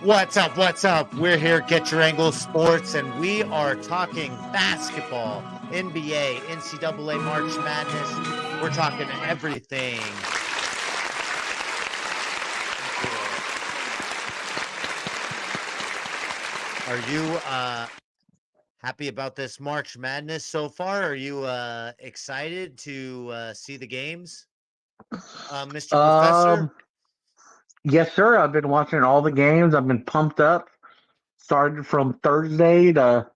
What's up? What's up? We're here, Get Your Angle Sports, and we are talking basketball, NBA, NCAA March Madness. We're talking everything. Are you happy about this March Madness so far? Are you excited to see the games, Mr. Professor? Um, yes, sir. I've been watching all the games. I've been pumped up. Started from Thursday to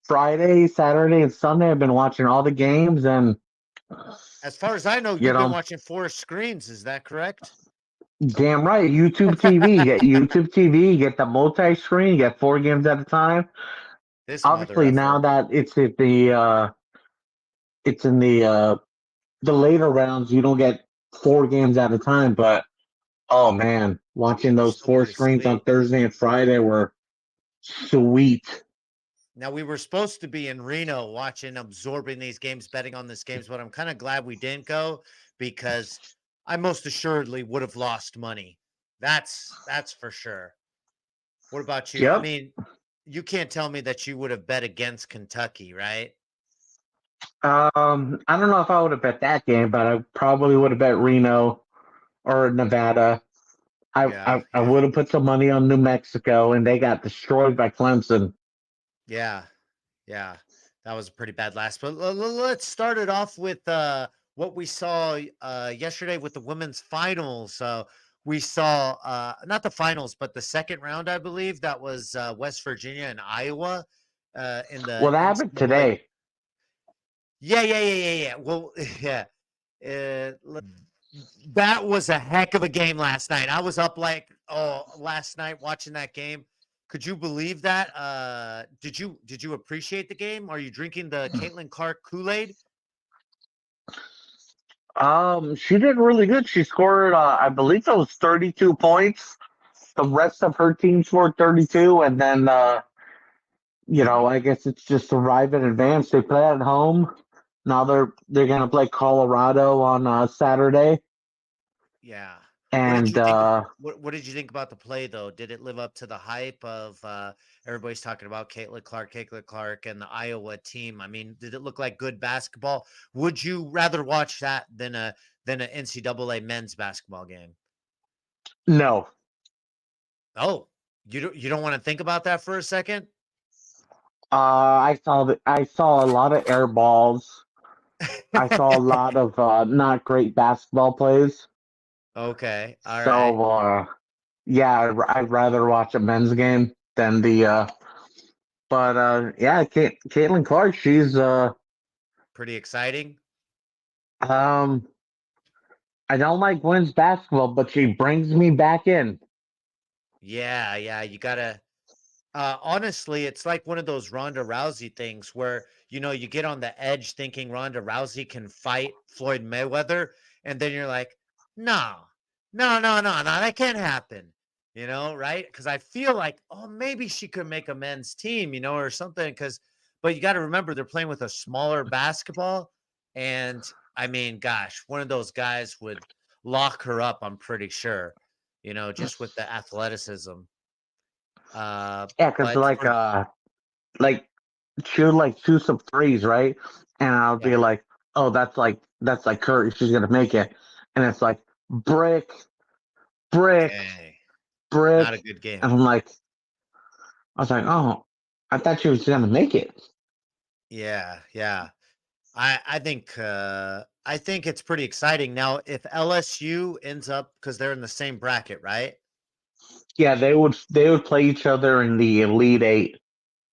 Friday, Saturday, and Sunday. I've been watching all the games, and As far as I know, you you've been know, watching 4 screens. Is that correct? damn right. YouTube TV. You get YouTube TV. You get the multi-screen. You get 4 games at a time. This mother Obviously, now effer. that it's in the later rounds, you don't get 4 games at a time. But oh man, watching You're those still four pretty screens on sweet. Thursday and Friday were sweet. Now we were supposed to be in Reno watching, absorbing these games, betting on these games, but I'm kind of glad we didn't go because I most assuredly would have lost money. That's for sure. What about you? I Yep. mean, you can't tell me that you would have bet against Kentucky, right? I don't know if I would have bet that game, but I probably would have bet Reno or Nevada. I, Yeah, I, I yeah, would have put some money on New Mexico, and they got destroyed by Clemson. yeah, yeah. That was a pretty bad last. But let's start it off with what we saw yesterday with the women's finals. We saw not the finals, but the second round, I believe. That was West Virginia and Iowa in the What happened NCAA. today? Yeah. Well, yeah. That was a heck of a game last night. I was up last night watching that game. Could you believe that? Did you appreciate the game? Are you drinking the Caitlin Clark Kool-Aid? She did really good. She scored, I believe it was 32 points. The rest of her team scored 32, and then, I guess it's just arrive in advance. They play at home. Now they're gonna play Colorado on Saturday, Yeah. What did and you think? What did you think about the play though? Did it live up to the hype of everybody's talking about Caitlin Clark, and the Iowa team? I mean, did it look like good basketball? Would you rather watch that than an NCAA men's basketball game? no. Oh, you don't want to think about that for a second? I saw a lot of air balls. I saw a lot of not great basketball plays. Okay, all right. So yeah, I'd rather watch a men's game than the. But yeah, Caitlin Clark, she's Pretty exciting. um. I don't like women's basketball, but she brings me back in. Yeah, you gotta honestly, it's like one of those Ronda Rousey things where you get on the edge thinking Ronda Rousey can fight Floyd Mayweather, and then you're like, no, no, that can't happen. Right? Because I feel like, oh, maybe she could make a men's team, or something. But you got to remember they're playing with a smaller basketball, and I mean, gosh, one of those guys would lock her up. I'm pretty sure, just with the athleticism. Yeah, because But for like she'll like shoot some threes, right? And I'll yeah, be like, oh, that's like Curry. She's gonna make it, and it's like brick, brick, dang, not a brick, good game. and I was like, oh, I thought she was gonna make it. Yeah. I think it's pretty exciting. Now, if LSU ends up because they're in the same bracket, right? Yeah, they would play each other in the Elite Eight.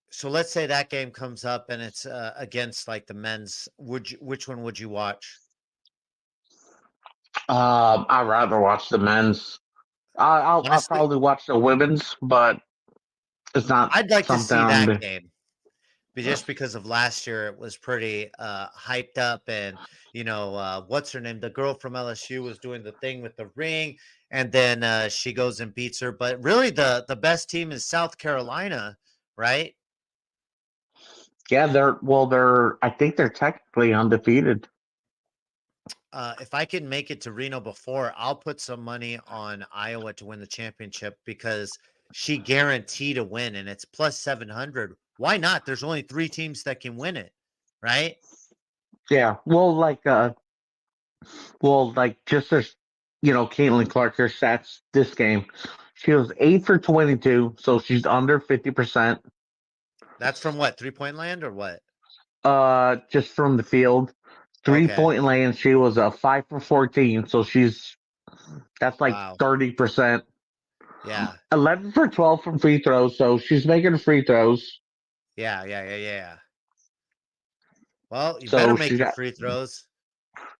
So let's say that game comes up and it's against like the men's. Which one would you watch? I'd rather watch the men's. I'll Honestly, probably watch the women's, but it's not I'd like to something see that I'm. game. But just because of last year, it was pretty hyped up, and what's her name? The girl from LSU was doing the thing with the ring, and then she goes and beats her. But really, the best team is South Carolina, right? Yeah, they're. I think they're technically undefeated. If I can make it to Reno before, I'll put some money on Iowa to win the championship because she guaranteed to win, and it's plus 700. Why not? There's only 3 teams that can win it, right? Yeah. Well, just as Caitlin Clark, her stats this game, she was 8 for 22, so she's under 50%. That's from what, 3 point land or what? Just from the field, three Okay. point land, she was a 5 for 14, so that's like Wow. 30%. Yeah. 11 for 12 from free throws, so she's making free throws. Yeah. Yeah. Yeah. Yeah. Well, you better So make she your got free throws.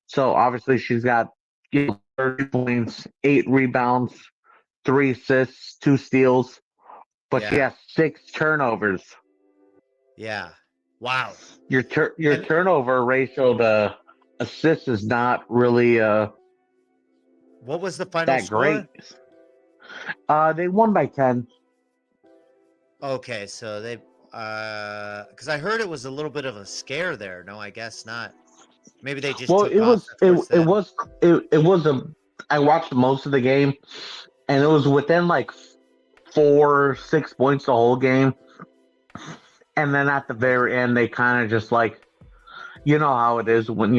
so obviously she's got 30 points, 8 rebounds, 3 assists, 2 steals, but she Yeah. has 6 turnovers. Yeah. Wow. Your And turnover ratio to assists is not really what was the final that great. score? They won by 10. Okay, so they because I heard it was a little bit of a scare there. No, I guess not. Maybe they just Well, took it off was and it, forced it them. was it was a I watched most of the game, and it was within like 4, 6 points the whole game. And then at the Okay. very end, they kind of just like, how it is when,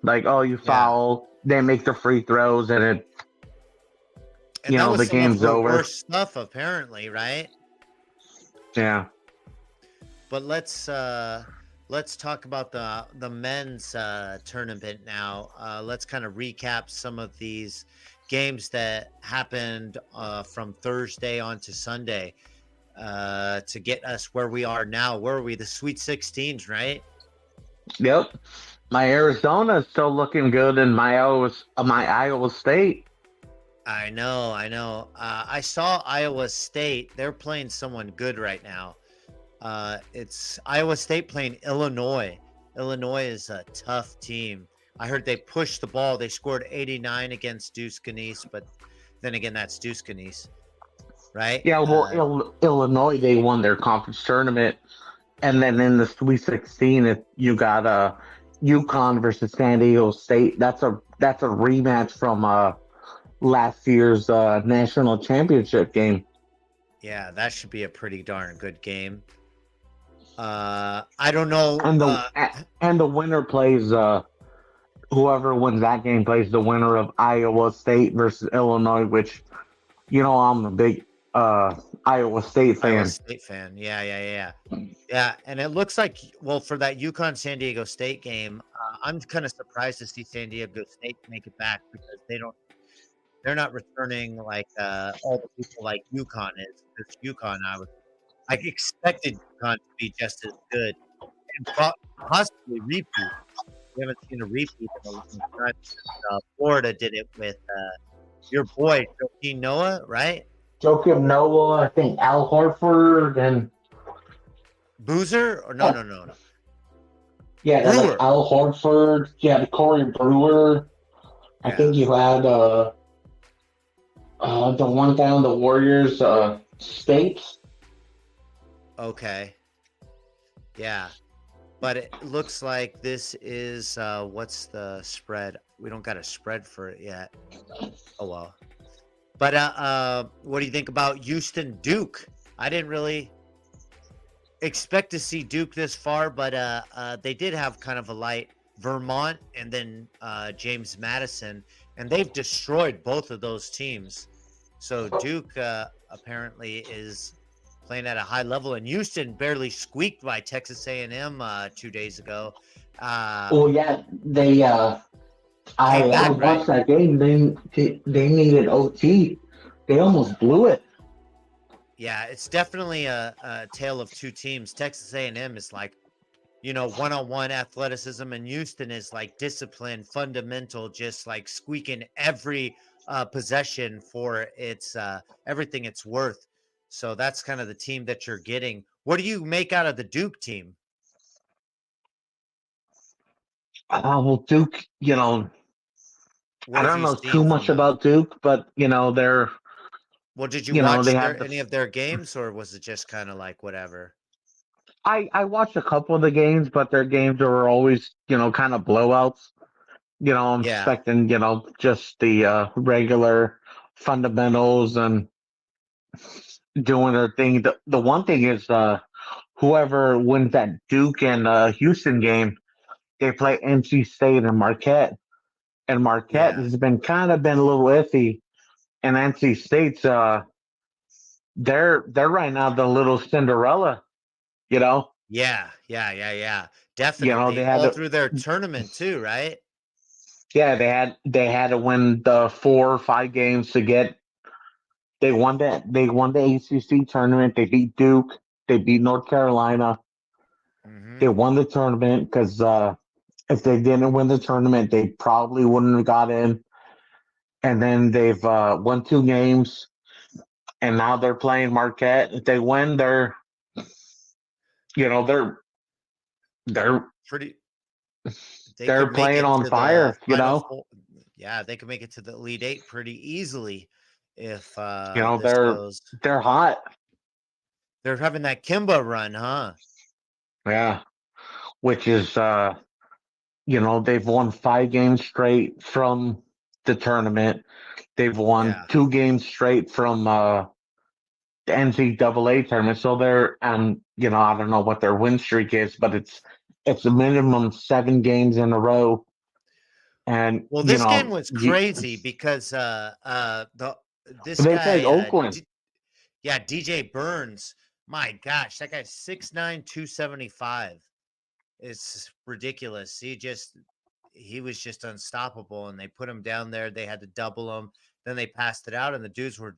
like, oh, you Yeah. foul, they make the free throws, and And that was the some of game's her over. worst stuff apparently, right? Yeah. But let's talk about the men's tournament now. Let's kind of recap some of these games that happened from Thursday on to Sunday to get us where we are now. Where are we? The Sweet 16s, right? Yep. My Arizona is still looking good, and my Iowa State. I know, I know. I saw Iowa State. They're playing someone good right now. It's Iowa State playing Illinois. Illinois is a tough team. I heard they pushed the ball. They scored 89 against Deuce Canese, but then again, that's Deuce Canese, right? Yeah, well, Illinois, they won their conference tournament, and then in the Sweet 16, you got UConn versus San Diego State. That's a rematch from last year's national championship game. Yeah, that should be a pretty darn good game. I don't know. And the winner plays whoever wins that game plays the winner of Iowa State versus Illinois, which I'm a big Iowa State Iowa fan. State fan. Yeah, yeah, yeah. Yeah, and it looks like, well, for that UConn San Diego State game, I'm kind of surprised to see San Diego State make it back because they're not returning like all the people like UConn is. This UConn, I expected UConn to be just as good and possibly repeat. We haven't seen a repeat in a long time since Florida did it with your boy Joakim Noah, right? Joakim Noah, I think Al Horford, and Boozer or no, oh, no, no, no. yeah, they're like Brewer. Al Horford. You had Corey Brewer. I Yeah. think you had the one guy on the Warriors, States. Okay. Yeah. But it looks like this is what's the spread? We don't got a spread for it yet. Oh well. But what do you think about Houston Duke? I didn't really expect to see Duke this far, but they did have kind of a light Vermont and then James Madison, and they've destroyed both of those teams. So Duke apparently is playing at a high level, and Houston barely squeaked by Texas A&M 2 days ago. Uh, Well, yeah, they. Came I back, right? watched that game. They needed OT. They almost blew it. Yeah, it's definitely a tale of two teams. Texas A&M is like, one-on-one athleticism, and Houston is like discipline, fundamental, just like squeaking every possession for its everything it's worth. So that's kind of the team that you're getting. What do you make out of the Duke team? Well, Duke. What I have don't you know seen too from much them? about Duke, but they're. Well, did you They watch have any of their games, or was it just kind of like whatever? I watched a couple of the games, but their games were always kind of blowouts. I'm Yeah, expecting just the regular fundamentals and doing their thing. The one thing is whoever wins that Duke and Houston game, they play NC State and Marquette. And Marquette Yeah. has been kind of been a little iffy. And NC State's they're right now the little Cinderella, you know. Yeah. Yeah. Yeah. Yeah. You know, Definitely. they had All to through their tournament too, right? yeah, they had to win the 4 or 5 games to get they won the ACC tournament. They beat Duke, they beat North Carolina. Hmm. They won the tournament because if they didn't win the tournament, they probably wouldn't have got in. And then they've won 2 games, and now they're playing Marquette. If they win, you know they're Pretty. They they're could make playing it on to the fire. You final know, four. Yeah, they could make it to the Elite Eight pretty easily if you know this they're goes. they're hot. They're having that Kimba run, huh? Yeah, which is they've won 5 games straight from the tournament. They've won Yeah. 2 games straight from the NCAA tournament. So they're I don't know what their win streak is, but it's a minimum 7 games in a row. And Well, this game was you, crazy because the this they played guy Oakland. yeah, DJ Burns. My gosh, that guy's 6'9", 275. It's ridiculous. He was just unstoppable, and they put him down there. They had to double him. Then they passed it out, and the dudes were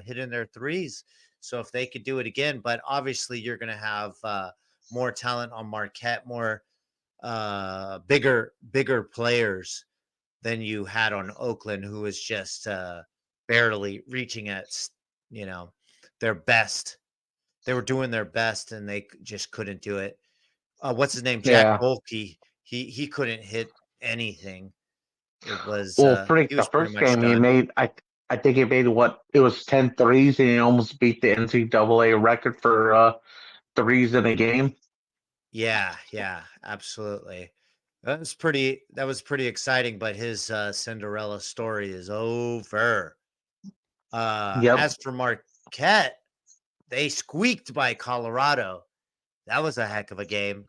hitting their threes. So if they could do it again, but obviously you're going to have more talent on Marquette, more bigger players than you had on Oakland, who was just barely reaching at you know their best. They were doing their best, and they just couldn't do it. What's his name? Jack Yeah. Bolke. He couldn't hit anything. Well, freak, He the was pretty first much game he done. made, I think he made what it was 10 threes, and he almost beat the NCAA record for threes in a game. Yeah, yeah, absolutely. That was pretty exciting, but his Cinderella story is over. Yep. As for Marquette, they squeaked by Colorado. That was a heck of a game.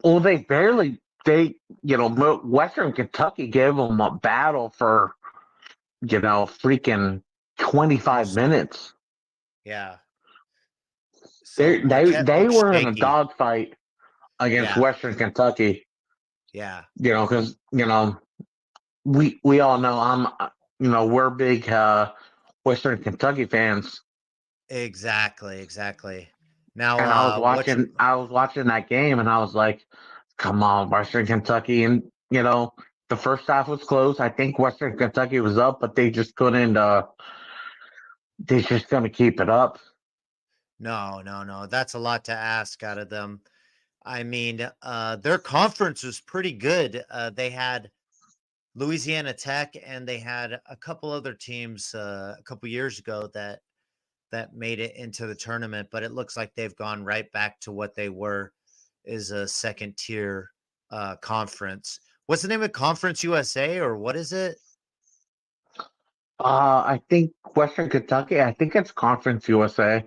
Well, Western Kentucky gave them a battle for, freaking 25 Almost, minutes. yeah. So Marquette They looked were in a shaky. dogfight against Yeah, Western Kentucky, yeah, because, we all know we're big Western Kentucky fans. exactly, exactly. Now, And I was what you watching I was watching that game, and I was like, come on, Western Kentucky. And the first half was close. I think Western Kentucky was up, but they just couldn't keep it up. no, no, no, that's a lot to ask out of them. I mean, their conference was pretty good. They had Louisiana Tech, and they had a couple other teams a couple years ago that made it into the tournament, but it looks like they've gone right back to what they were, is a second tier conference. What's the name of Conference USA, or what is it? I think Western Kentucky, I think it's Conference USA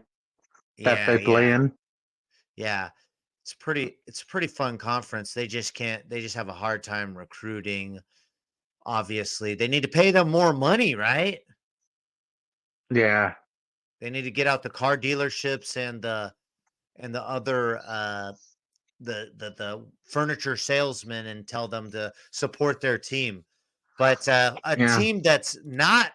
that Yeah, they play yeah, in. yeah. It's a pretty fun conference. They just have a hard time recruiting. Obviously, they need to pay them more money, right? Yeah, They need to get out the car dealerships and the other the furniture salesmen and tell them to support their team. But a yeah. team that's not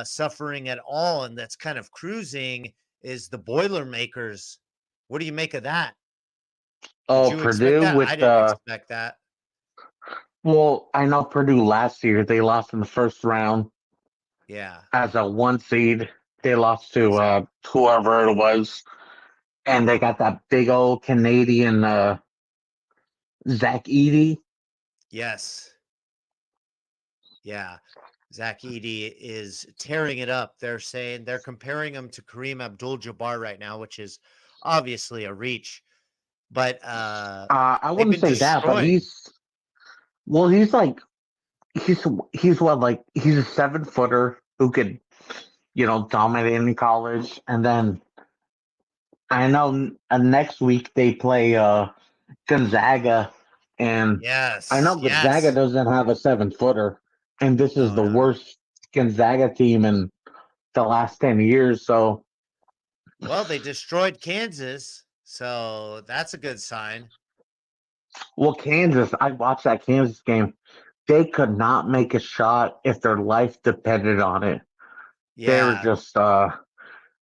suffering at all and that's kind of cruising is the Boilermakers. What do you make of that? Did Oh, you expect Purdue that? with I didn't expect that. well, I know Purdue last year they lost in the first round Yeah, as a 1 seed. They lost to exactly. whoever it was, and they got that big old Canadian Zach Eady. Yes. Yeah. Zach Edey is tearing it up. They're saying they're comparing him to Kareem Abdul-Jabbar right now, which is obviously a reach, but I they've wouldn't been say that, but destroying. he's like he's what, like he's a 7 footer who could dominating college. And then I know next week they play Gonzaga, and I Yes, know Gonzaga yes. doesn't have a 7 footer, and this is No, the no, no. worst Gonzaga team in the last 10 years. So, Well, they destroyed Kansas, so that's a good sign. well, Kansas, I watched that Kansas game. They could not make a shot if their life depended on it. They were Yeah. just,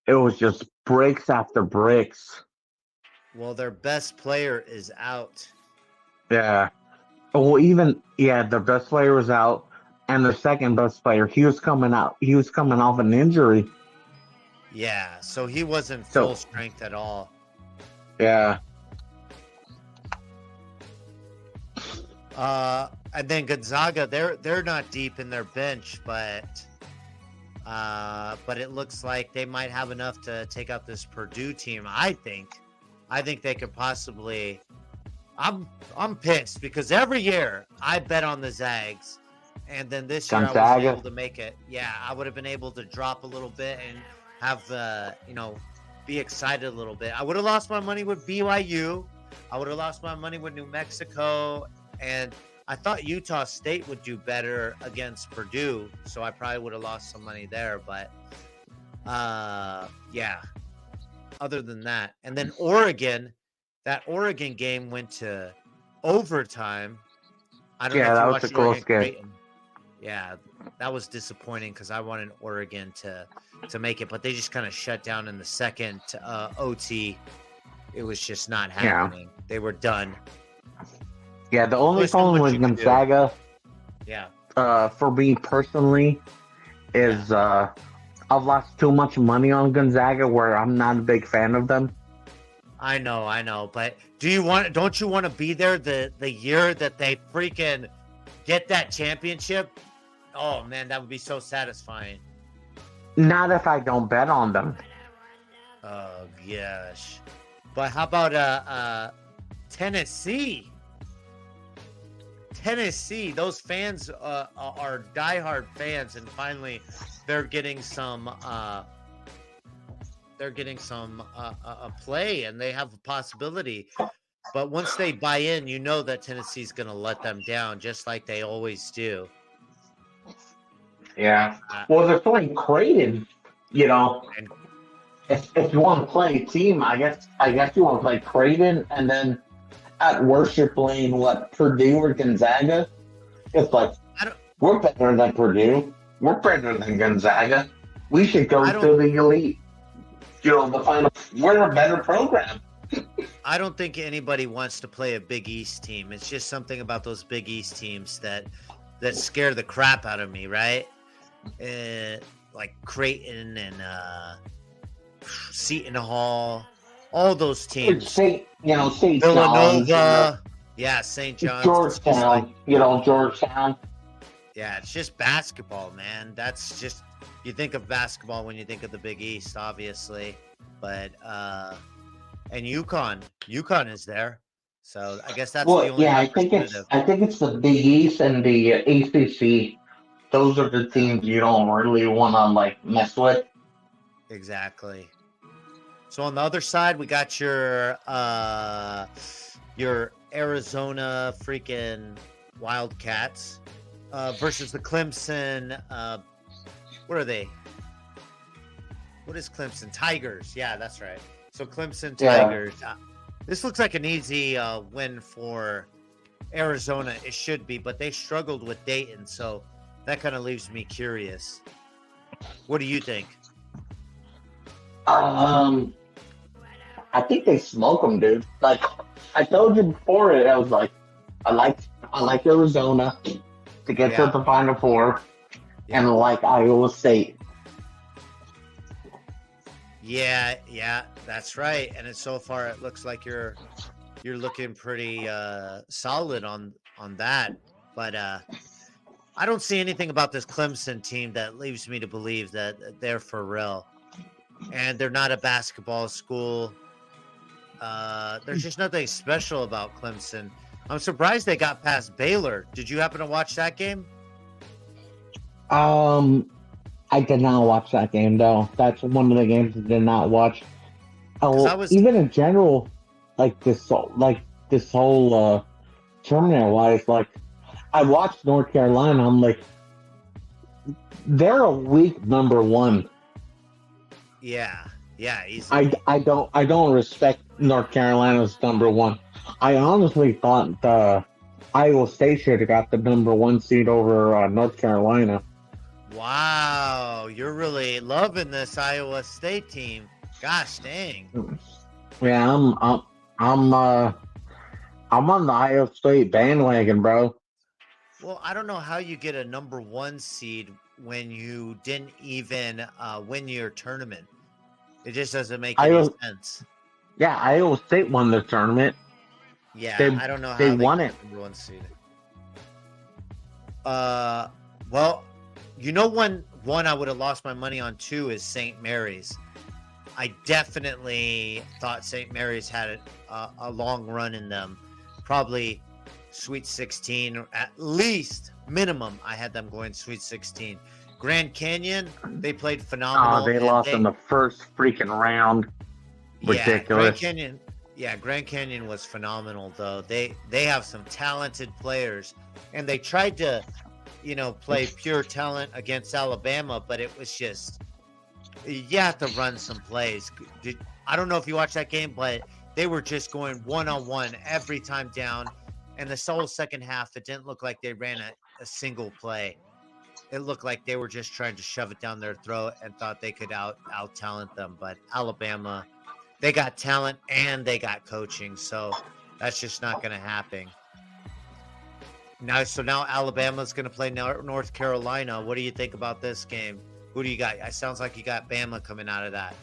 it was just bricks after bricks. Well, their best player is out. Yeah. Well, even yeah, the best player was out, and the second best player, he was coming out. He was coming off an injury. Yeah, so he wasn't full So strength at all. yeah, And then Gonzaga, they're not deep in their bench, but it looks like they might have enough to take out this Purdue team. I think they could possibly. I'm pissed because every year I bet on the Zags, and then this year I wasn't able Gonzaga. to make it. Yeah, I would have been able to drop a little bit and have be excited a little bit. I would have lost my money with BYU. I would have lost my money with New Mexico, and I thought Utah State would do better against Purdue, so I probably would have lost some money there. But yeah. Other than that, and then Oregon, that Oregon game went to overtime. I don't know Yeah, if that you was a watched close Oregon game. Creighton. Yeah, that was disappointing because I wanted Oregon to make it, but they just kind of shut down in the second OT. It was just not Yeah, happening. They were done. yeah. The only There's not problem much with you could do. Gonzaga, Yeah, for me personally, yeah. is I've lost too much money on Gonzaga, where I'm not a big fan of them. I know. But don't you want to be there the year that they freaking get that championship? Oh man, that would be so satisfying. Not if I don't bet on them. Oh gosh. But how about Tennessee? Tennessee, those fans are diehard fans, and finally they're getting some play, and they have a possibility. But once they buy in, you know that Tennessee's going to let them down, just like they always do. Yeah. Uh, Well, they're playing Creighton. You know, and if you want to play a team, I guess you want to play Creighton, and then at worst you're playing what, Purdue or Gonzaga. It's like, I don't, we're better than Purdue. We're better than Gonzaga. We should go I to don't, the elite. The final. We're a better program. I don't think anybody wants to play a Big East team. It's just something about those Big East teams that scare the crap out of me, right? Like Creighton and Seton Hall, all those It's teams. St. John's, Villanova, yeah, St. John's. It's just like, Georgetown. Georgetown. yeah, it's just basketball, man. That's just you think of basketball when you think of the Big East, obviously, but and UConn is there, so I guess that's the Well, only yeah, I think it's representative. I think it's the Big East and the ACC. Those are the Yeah, teams you don't really want to like mess with. exactly. So on the other side, we got your Arizona freaking Wildcats versus the Clemson. What are they? What is Clemson? Tigers. Yeah, that's right. So Clemson Yeah. Tigers. This looks like an easy win for Arizona. It should be, but they struggled with Dayton, so that kind of leaves me curious. What do you think? Um, I think they smoke them, dude. Like I told you before, it I was like, I like Arizona to get to Yeah, the Final Four, yeah, and like Iowa State. yeah. That's right. And so far, it looks like you're looking pretty solid on that. But I don't see anything about this Clemson team that leaves me to believe that they're for real. And they're not a basketball school. There's just nothing special about Clemson. I'm surprised they got past Baylor. Did you happen to watch that game? Um, I did not watch that game though. That's one of the games I did not watch. Because I Oh, was, even in general, like this whole tournament wise, like I watched North Carolina. I'm like, they're a weak number one. yeah, yeah, easily. I don't respect North Carolina's number one. I honestly thought Iowa State should have got the number one seed over North Carolina. Wow, you're really loving this Iowa State team. Gosh dang. Yeah, I'm I'm on the Iowa State bandwagon, bro. Well, I don't know how you get a number one seed when you didn't even win your tournament. It just doesn't make any Iowa, sense. yeah, Iowa State won the tournament. Yeah, They I don't know they how they won got it. the number one seed. Uh, well, you know, one I would have lost my money on too is St. Mary's. I definitely thought St. Mary's had a long run in them, probably Sweet 16, or at least minimum. I had them going Sweet 16. Grand Canyon, they played Oh, phenomenal, they and lost in the first freaking round. yeah, Ridiculous. Grand Canyon was phenomenal though. They have some talented players, and they tried to, play pure talent against Alabama, but it was just you have to run some plays. I don't know if you watched that game, but they were just going one on one every time down. And the whole second half, it didn't look like they ran a single play. It looked like they were just trying to shove it down their throat and thought they could out talent them. But Alabama, they got talent and they got coaching, so that's just not going to happen. Now Alabama's going to play North Carolina. What do you think about this game? Who do you got? It sounds like you got Bama coming out of that.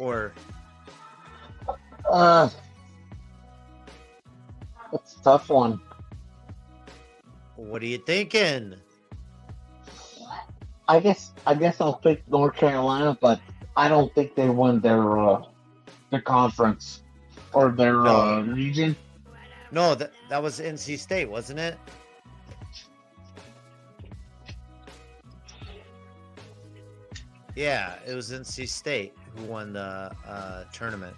Or Uh, it's a tough one. what are you thinking? I guess I'll pick North Carolina, but I don't think they won their conference or their No, region. no, that was NC State, wasn't it? Yeah, it was NC State who won the tournament.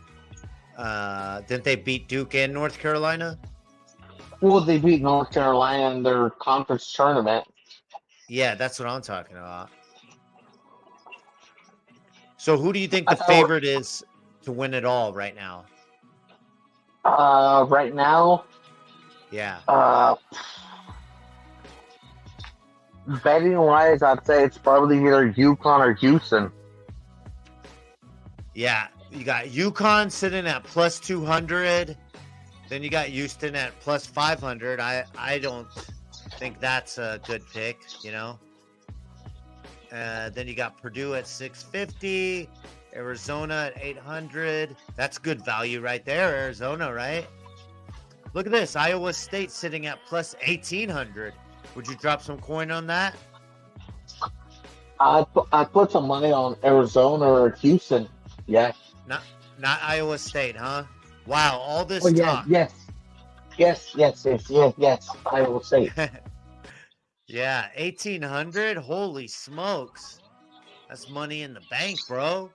Didn't they beat Duke and North Carolina? Well, they beat North Carolina in their conference tournament. Yeah, that's what I'm talking about. So who do you think I the thought favorite is to win it all right now? right now, Yeah. uh, betting wise, I'd say it's probably either UConn or Houston. Yeah. You got UConn sitting at plus 200. Then you got Houston at plus 500. I don't think that's a good pick, Then you got Purdue at 650, Arizona at 800. That's good value right there, Arizona, right? Look at this, Iowa State sitting at plus 1800. Would you drop some coin on that? I put some money on Arizona or Houston. Yeah. Not not Iowa State, huh? Wow, all Oh this yeah. talk. Yes. Iowa State. Yeah, 1800. Holy smokes. That's money in the bank, bro.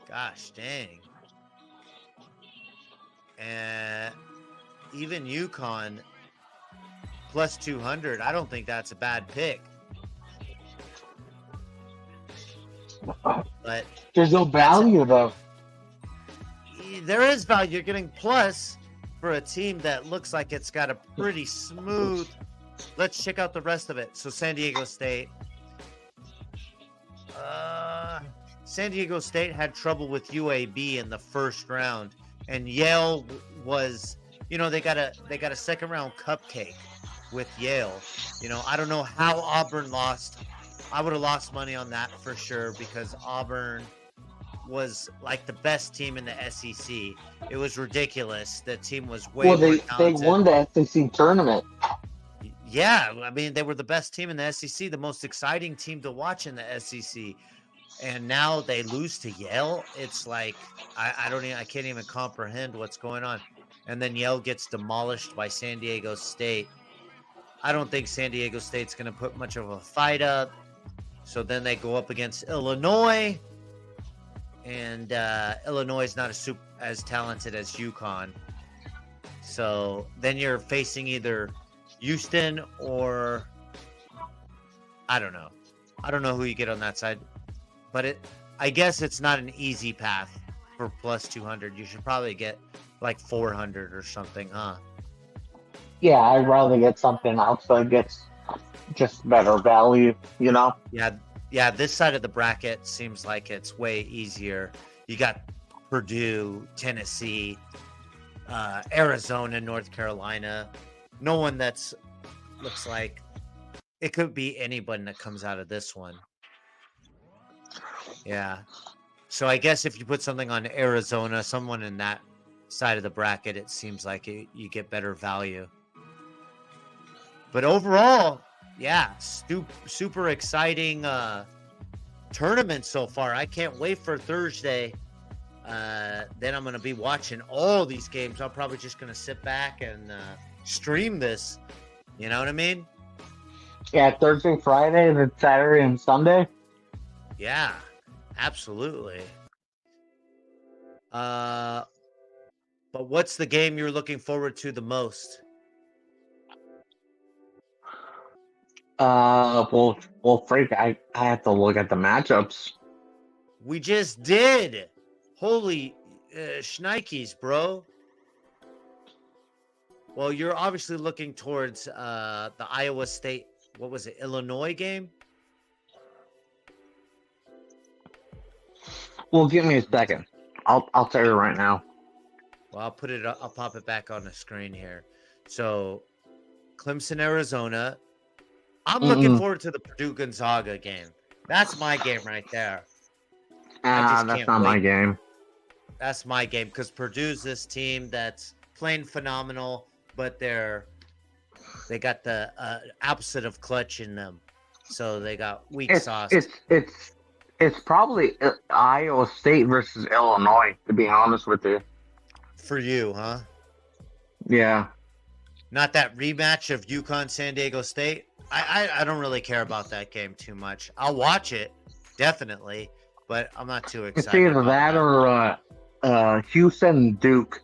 Gosh dang. And even UConn plus 200. I don't think that's a bad pick. But There's no that's value though. there is value. You're getting plus for a team that looks like it's got a pretty smooth. Let's check out the rest of it. So San Diego State. San Diego State had trouble with UAB in the first round, and Yale was, they got a second round cupcake with Yale. I don't know how Auburn lost. I would have lost money on that for sure because Auburn was like the best team in the SEC. It was ridiculous. The team was way Well, more they talented. won the SEC tournament. Yeah, I mean, they were the best team in the SEC, the most exciting team to watch in the SEC. And now they lose to Yale. It's like I can't even comprehend what's going on. And then Yale gets demolished by San Diego State. I don't think San Diego State's going to put much of a fight up. So then they go up against Illinois, and Illinois is not as talented as UConn. So then you're facing either Houston or I don't know. I don't know who you get on that side, but I guess it's not an easy path for plus 200. You should probably get like 400 or something, huh? Yeah, I'd rather get something else that gets just better value, you know? Yeah, yeah. This side of the bracket seems like it's way easier. You got Purdue, Tennessee, Arizona, North Carolina. No one looks like it could be anyone that comes out of this one. Yeah. So I guess if you put something on Arizona, someone in that side of the bracket, it seems like you get better value. But overall, yeah, super exciting tournament so far. I can't wait for Thursday. Then I'm going to be watching all these games. I'm probably just going to sit back and stream this. You know what I mean? Yeah, Thursday, Friday, then Saturday and Sunday. Yeah, absolutely. But what's the game you're looking forward to the most? Well, Frank, I have to look at the matchups. We just did. Holy shnikes, bro. Well, you're obviously looking towards the Iowa State, what was it, Illinois game? Well, give me a second. I'll tell you right now. Well, I'll pop it back on the screen here. So, Clemson, Arizona. I'm looking forward to the Purdue Gonzaga game. That's my game right there. That's not my game. That's my game because Purdue's this team that's playing phenomenal, but they got the opposite of clutch in them. So they got weak sauce. It's probably Iowa State versus Illinois, to be honest with you. For you, huh? Yeah. Not that rematch of UConn San Diego State. I don't really care about that game too much. I'll watch it, definitely, but I'm not too excited. It's either that or Houston Duke.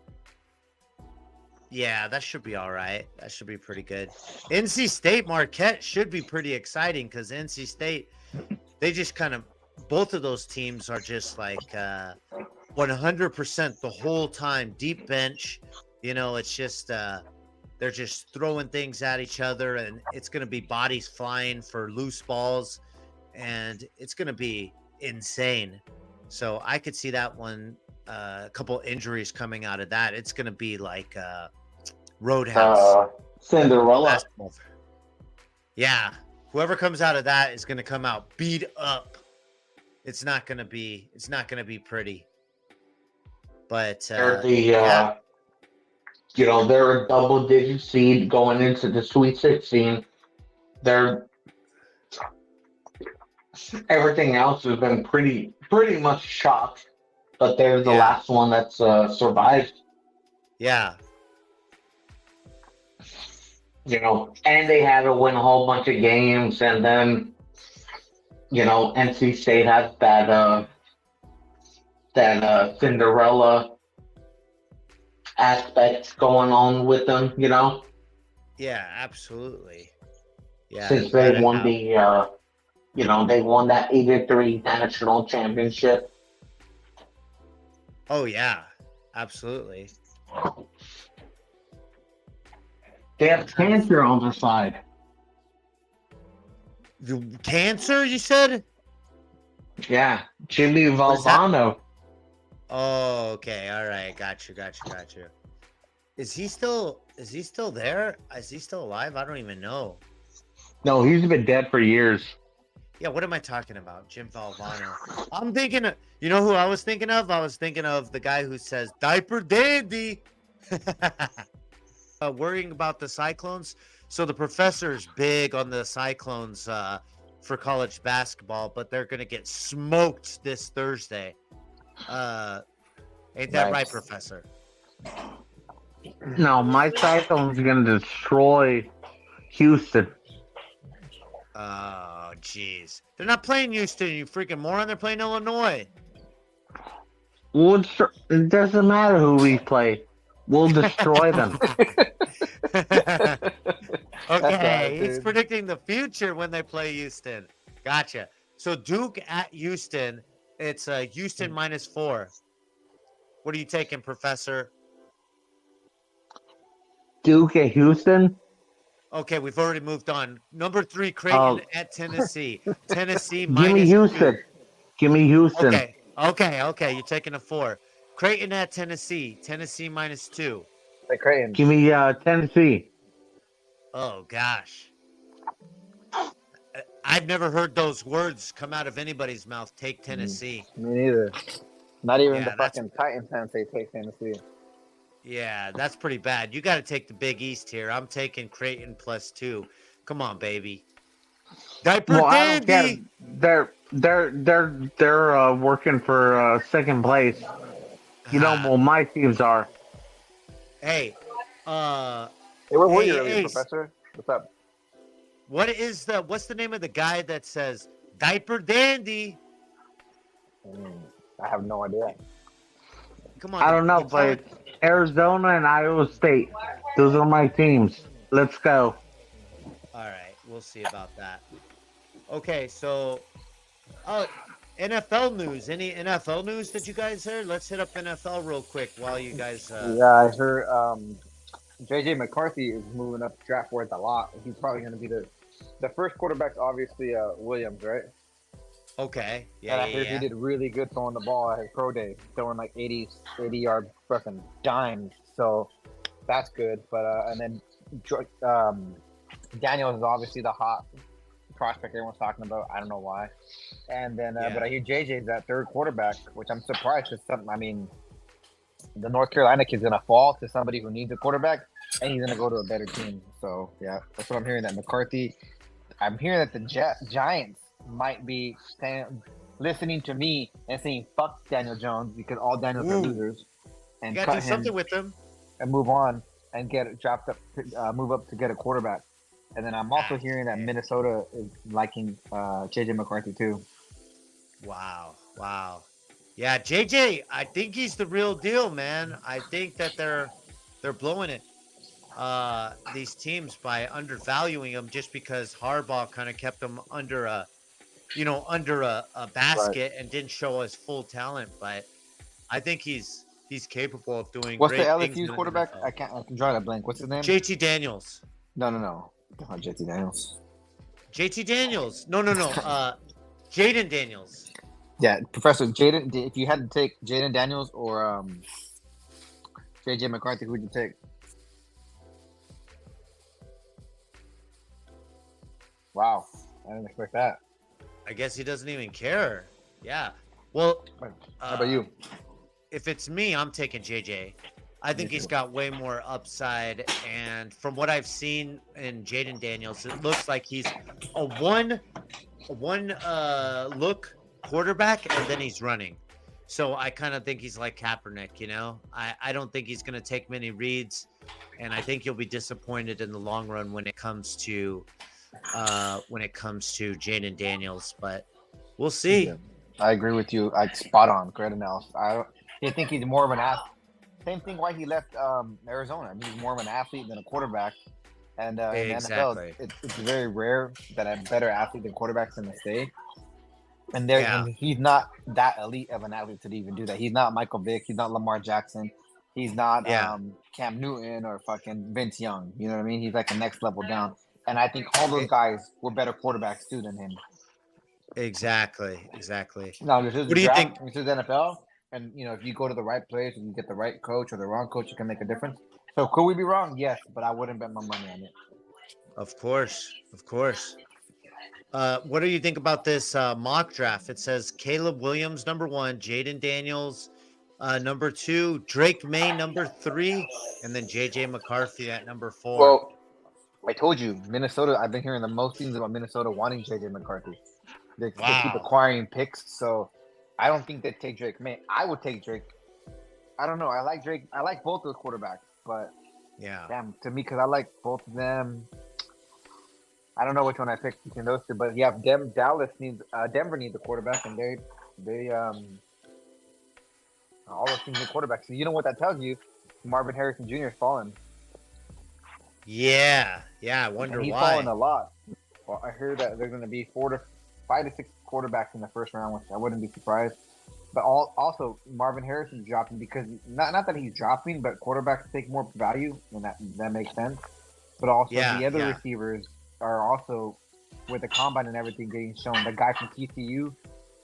Yeah, that should be all right. That should be pretty good. NC State Marquette should be pretty exciting because NC State, they just kind of, both of those teams are just like 100% the whole time, deep bench. You know, it's just they're just throwing things at each other, and it's going to be bodies flying for loose balls, and it's going to be insane. So I could see that one, a couple injuries coming out of that. It's going to be like Roadhouse. Cinderella. Basketball. Yeah, whoever comes out of that is going to come out beat up. It's not going to be pretty. But They're they're a double-digit seed going into the Sweet 16. Everything else has been pretty much shocked, but they're the last one that's survived. Yeah. And they had to win a whole bunch of games, and then NC State has that Cinderella aspect going on with them, Yeah, absolutely. Yeah. Since they won they won that 83 national championship. Oh yeah, absolutely. They have cancer on their side. The cancer, you said? Yeah, Jimmy Valvano. Oh, okay. All right. Got you. Is he still there? Is he still alive? I don't even know. No, he's been dead for years. Yeah, what am I talking about? Jim Valvano. I'm thinking of, you know who I was thinking of? I was thinking of the guy who says, Diaper Dandy. Worrying about the Cyclones. So the professor's big on the Cyclones for college basketball, but they're going to get smoked this Thursday. Ain't that right, Professor? No, my Cyclones are going to destroy Houston. jeez. They're not playing Houston, you freaking moron. They're playing Illinois. It doesn't matter who we play. We'll destroy them. That's the Okay, he's attitude. predicting the future when they play Houston. Gotcha. So Duke at Houston, it's Houston -4. What are you taking, Professor? Duke at Houston. Okay, we've already moved on. Number 3, Uh, Creighton at Tennessee. Tennessee Give me -2. Houston. Give me Houston. Okay. You're taking a 4. Creighton at Tennessee. Tennessee -2. Like Creighton. Give me Tennessee. Oh gosh. I've never heard those words come out of anybody's mouth. Take Tennessee. Me neither. Not even the Yeah, that's fucking Titans fans say take Tennessee. yeah, that's pretty bad. You got to take the Big East here. I'm taking Creighton +2. Come on, baby. Diaper Well, I don't care. Dandy. They're working for second place. You know, Ah, well, my teams are. hey, uh, Hey, where were hey, you earlier, hey, Professor? What's up? what's the name of the guy that says Diaper Dandy? I have no idea. Come on, I don't know, but it's Arizona and Iowa State. Those are my teams. Let's go. all right, we'll see about that. Okay, so, NFL news. Any NFL news that you guys heard? Let's hit up NFL real quick while you guys. Yeah, I heard JJ McCarthy is moving up draft boards a lot. He's probably going to be the first quarterback's obviously Williams, right? Okay, And I heard he did really good throwing the ball at his pro day, throwing like 80-yard fucking dimes. So that's good. But and then Daniels is obviously the hot prospect everyone's talking about. I don't know why. And then, but I hear JJ's that third quarterback, which I'm surprised because I mean, the North Carolina kid's gonna fall to somebody who needs a quarterback, and he's gonna go to a better team. So yeah, that's what I'm hearing. That McCarthy, I'm hearing that the Giants might be listening to me and saying "fuck Daniel Jones" because all Daniels are losers, and you gotta cut do him something with them. and move on and get dropped up, move up to get a quarterback. And then I'm also hearing that Minnesota is liking JJ McCarthy too. Wow. Yeah, JJ, I think he's the real deal, man. I think that they're blowing it. These teams by undervaluing him just because Harbaugh kind of kept him under a basket and didn't show his full talent. But I think he's capable of doing What's the great things. LSU quarterback? I can draw a blank. What's his name? JT Daniels. No. JT Daniels. JT Daniels. No. Jaden Daniels. Yeah, Professor Jaden. If you had to take Jaden Daniels or JJ McCarthy, who would you take? Wow, I didn't expect that. I guess he doesn't even care. Yeah. Well, How about you? If it's me, I'm taking JJ. I think he's got way more upside, and from what I've seen in Jaden Daniels, it looks like he's a one look quarterback, and then he's running. So I kind of think he's like Kaepernick, you know. I don't think he's going to take many reads, and I think you'll be disappointed in the long run when it comes to Jaden Daniels. But we'll see. Yeah, I agree with you. Spot on. Great analysis. I think he's more of an athlete. Same thing why he left Arizona. I mean, he's more of an athlete than a quarterback. And in the NFL, it's very rare that a better athlete than quarterbacks in the state. And he's not that elite of an athlete to even do that. He's not Michael Vick. He's not Lamar Jackson. He's not Cam Newton or fucking Vince Young. You know what I mean? He's like the next level down. And I think all those guys were better quarterbacks too than him. Exactly. Now, this is what do you think? This is NFL. And, you know, if you go to the right place and you get the right coach or the wrong coach, you can make a difference. So could we be wrong? Yes, but I wouldn't bet my money on it. Of course. What do you think about this mock draft? It says Caleb Williams, number 1, Jaden Daniels, number 2, Drake May, number 3, and then JJ McCarthy at number 4. Well, I told you, Minnesota, I've been hearing the most things about Minnesota wanting JJ McCarthy. They keep acquiring picks, so I don't think they'd take Drake May. I would take Drake. I don't know. I like Drake. I like both those quarterbacks, but damn, to me, because I like both of them. I don't know which one I picked between those two, but yeah, Denver needs a quarterback, and they all those teams need quarterbacks. So you know what that tells you? Marvin Harrison Jr. is falling, Yeah, I and wonder he's falling why. a lot. Well, I heard that there's going to be 5 to 6 quarterbacks in the first round, which I wouldn't be surprised. But also Marvin Harrison's dropping because not that he's dropping, but quarterbacks take more value, and that makes sense. But also Yeah, the other receivers are also with the combine and everything getting shown. The guy from TCU,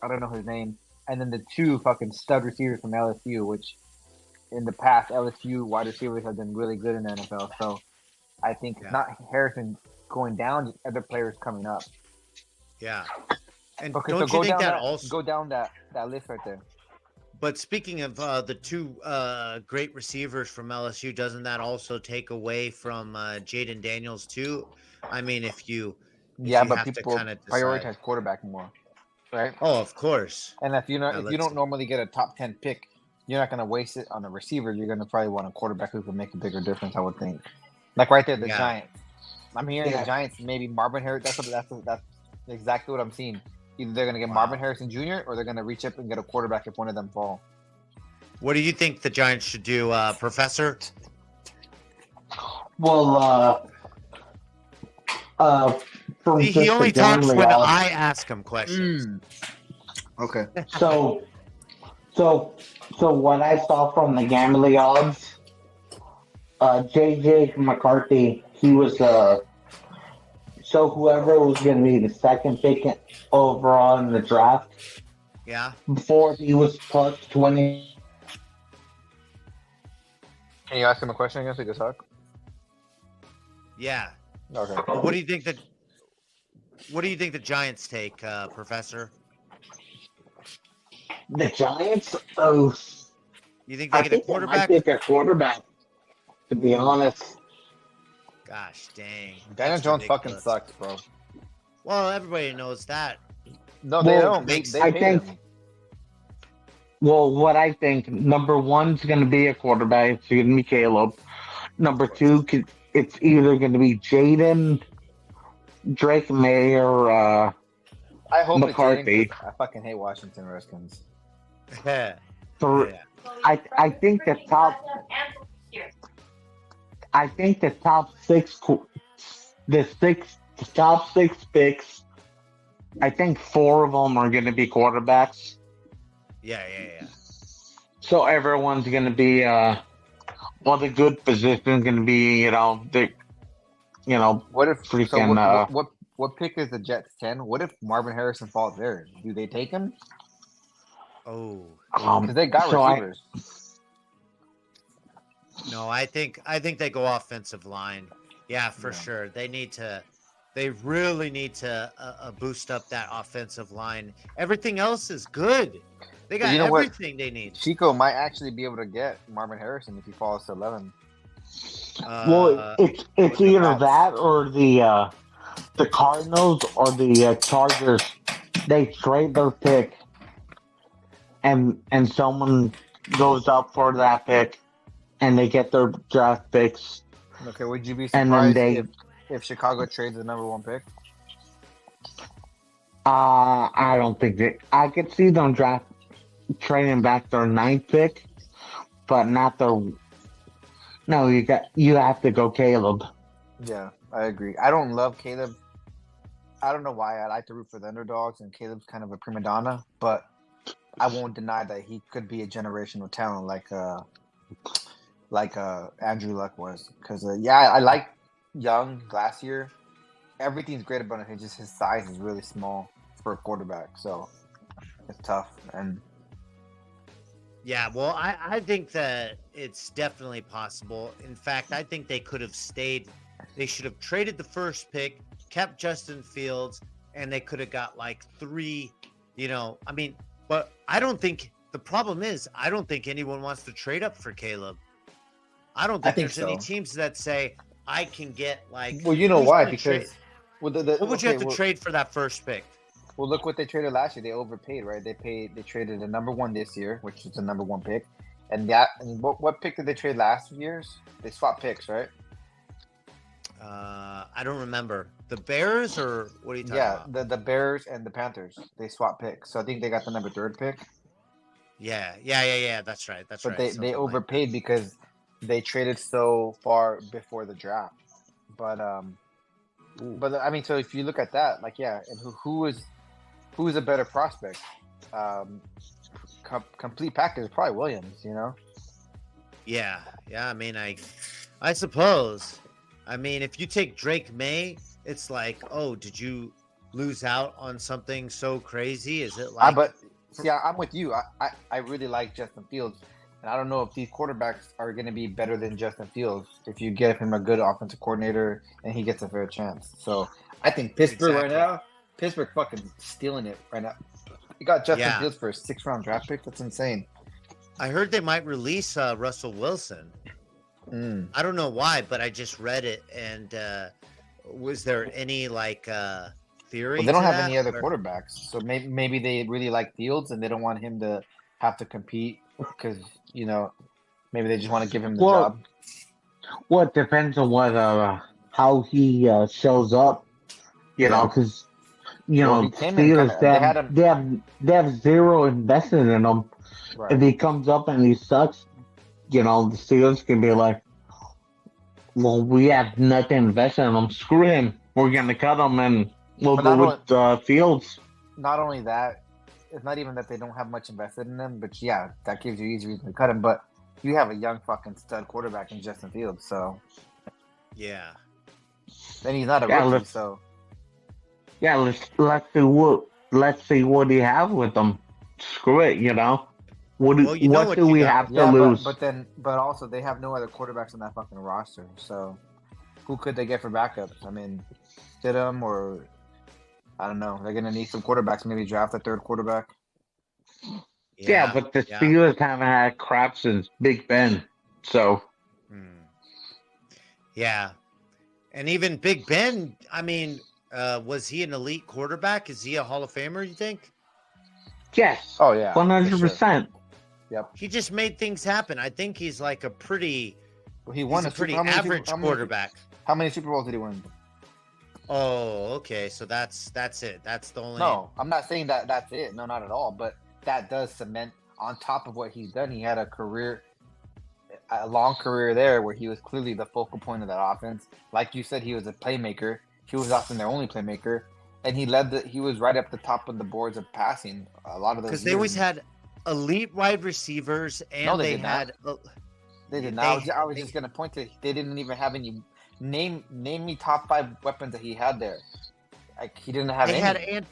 I don't know his name, and then the two fucking stud receivers from LSU, which in the past LSU wide receivers have been really good in the NFL. So I think it's yeah, not Harrison going down, just other players coming up. yeah. And Okay, so don't you think that also? go down that list right there. But speaking of the two great receivers from LSU, doesn't that also take away from Jaden Daniels too? I mean, if Yeah, you but have to people kind of decide. prioritize quarterback more, right? Oh, of course. And Now if you let's don't see. normally get a top 10 pick, you're not going to waste it on a receiver. You're going to probably want a quarterback who can make a bigger difference. I would think. Like right there, the Yeah, Giants. I'm hearing the Giants maybe Marvin Harrison. That's exactly what I'm seeing. Either they're going to get Marvin wow. Harrison Jr. or they're going to reach up and get a quarterback if one of them fall. What do you think the Giants should do, Professor? Well, from He just the only talks gambling when odds. I ask him questions. Okay. So, so what I saw from the gambling odds, JJ McCarthy, he was so whoever was going to be the second pick overall in the draft, Yeah. before he was plus 20. Can you ask him a question again so he can talk? Yeah. Okay. Well, what do you think the Giants take, Professor? The Giants, oh, You think they I get a think they might quarterback? pick a quarterback, to be honest. Gosh, dang. Daniel That's Jones fucking ridiculous. sucks, bro. Well, everybody knows that. No, they Well, don't. Makes They I paid think, him. well, what I think, number one's going to be a quarterback. It's going to be Caleb. Number two, it's either going to be Jaden, Drake May, or I hope it's Jaden McCarthy. because I fucking hate Washington Redskins. Yeah. For, I think the top, I think the top the top six picks, I think four of them are going to be quarterbacks. Yeah. So everyone's going to be, well, the good position going to be, What if so? freaking, What pick is the Jets 10? What if Marvin Harrison falls there? Do they take him? Oh. Because they got so receivers. No, I think they go offensive line. Yeah, for sure. They really need to boost up that offensive line. Everything else is good. They got You know what? everything they need. Chico might actually be able to get Marvin Harrison if he falls to 11. well, it's with the either Pats. that or the Cardinals or the Chargers. They trade their pick, and someone goes up for that pick, and they get their draft picks, Okay, would you be and then surprised if Chicago trades the number 1 pick? I don't think I could see them trading back their ninth pick, but not their. No, you have to go Caleb. Yeah, I agree. I don't love Caleb. I don't know why. I like to root for the underdogs, and Caleb's kind of a prima donna, but I won't deny that he could be a generational talent like Andrew Luck was. Because I like Young last year. Everything's great about him. Just his size is really small for a quarterback, so it's tough. And Yeah, well, I think that it's definitely possible. In fact, I think they could have stayed. They should have traded the first pick, kept Justin Fields, and they could have got like 3, I mean, but I don't think the problem is I don't think anyone wants to trade up for Caleb. I don't think there's any teams that say I can get like. Well, you know who's why? gonna Because what would you have to trade for that first pick? Well, look what they traded last year. They overpaid, right? They traded a number 1 this year, which is the number 1 pick. And what pick did they trade last year's? They swapped picks, right? I don't remember the Bears or what are you talking Yeah, about? the Bears and the Panthers, they swap picks. So I think they got the number third pick, Yeah. That's right. That's but right. they Something like that. overpaid because they traded so far before the draft. But Ooh. I mean, so if you look at that, like, yeah, and who is a better prospect? Um, complete package is probably Williams. You know, Yeah. I mean, I suppose. I mean, if you take Drake May, it's like, oh, did you lose out on something so crazy? Is it like, but see, I'm with you. I really like Justin Fields, and I don't know if these quarterbacks are going to be better than Justin Fields if you give him a good offensive coordinator and he gets a fair chance. So I think Pittsburgh right exactly? now, Pittsburgh fucking stealing it right now. You got Justin Yeah. Fields for a 6th-round draft pick. That's insane. I heard they might release Russell Wilson. I don't know why, but I just read it. And was there any like theory Well, they don't to have that? any other Or- quarterbacks, so maybe they really like Fields and they don't want him to have to compete because maybe they just want to give him the Well, job. it depends on what how he shows up. You know, Yeah. because Well, he came in kind Steelers of. They had him they have zero invested in him. right. If he comes up and he sucks, the Steelers can be like, well, we have nothing invested in him. Screw him. We're gonna cut him and we'll But go not with Fields. Not only that, it's not even that they don't have much invested in him, but yeah, that gives you easy reason to cut him. But you have a young fucking stud quarterback in Justin Fields, so Yeah. then he's not a Yeah, rookie. So let's see what he have with them. Screw it, What Well, you know what what do you we got. have to yeah, lose? but also they have no other quarterbacks on that fucking roster. So who could they get for backups? I mean, Stidham or I don't know. They're gonna need some quarterbacks. Maybe draft a third quarterback. Yeah, but the Steelers haven't had crap since Big Ben. So Yeah. And even Big Ben, I mean, was he an elite quarterback? Is he a Hall of Famer, you think? yes, Oh yeah, 100%. Yep. He just made things happen. I think he's like a pretty Well, he won he's a Super- pretty how many average quarterback. How many Super Bowls did he win? Oh, okay. So that's it. That's the only No, I'm not saying that that's it. No, not at all. But that does cement on top of what he's done. He had a long career there where he was clearly the focal point of that offense. Like you said, he was a playmaker. He was often their only playmaker, and he was right up the top of the boards of passing a lot of those. because they always had elite wide receivers and No, they they did not. had They did they- not. I was just gonna point to they didn't even have any. Name me top 5 weapons that he had there. Like he didn't have they any.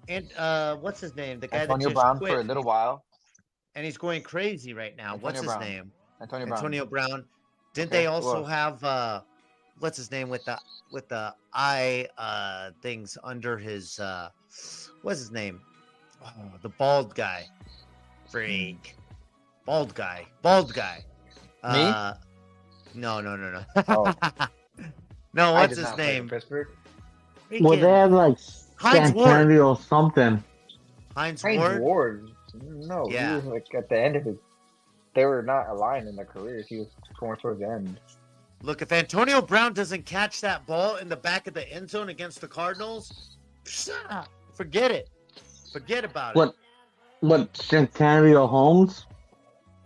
had what's his name? The guy Antonio that just Brown quit for a little while. and he's going crazy right now. Antonio What's his Brown. name? Antonio Brown. Antonio Brown. Didn't Okay, they who also else? have what's his name with the eye things under his what's his name? Oh, the bald guy. Freak. Bald guy. Me? No. Oh. No, I what's did his not play for name? Pittsburgh. Well, they Freaking had like Heinz Ward. Santandy or something. Heinz Heinz Ward. Ward. No, Yeah. he was like at the end of his. They were not aligned in their careers. He was going towards the end. Look, if Antonio Brown doesn't catch that ball in the back of the end zone against the Cardinals, forget it. Forget about it. What Santandy or Holmes?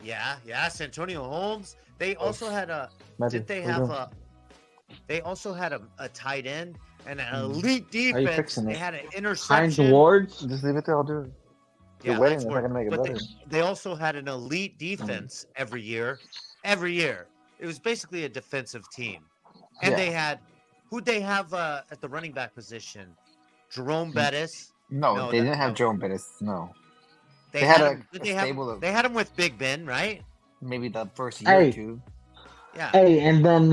Yeah, Santonio Holmes. They also had a. Matthew, Did they what are you have doing? a? They also had a tight end and an elite you defense. fixing They it? had an Heinz interception. Wards? Just leave it there. I'll do it. Yeah, You're waiting. Heinz It's not Ward. gonna make it But better. they also had an elite defense every year. Every year, it was basically a defensive team. And Yeah. they had who'd they have at the running back position? Jerome Bettis. No, No, they that- didn't have no. Joe Bettis. No, They, They had him, a did they stable have, of- they had him with Big Ben, right? maybe the first year Hey. or two. Yeah. Hey, and then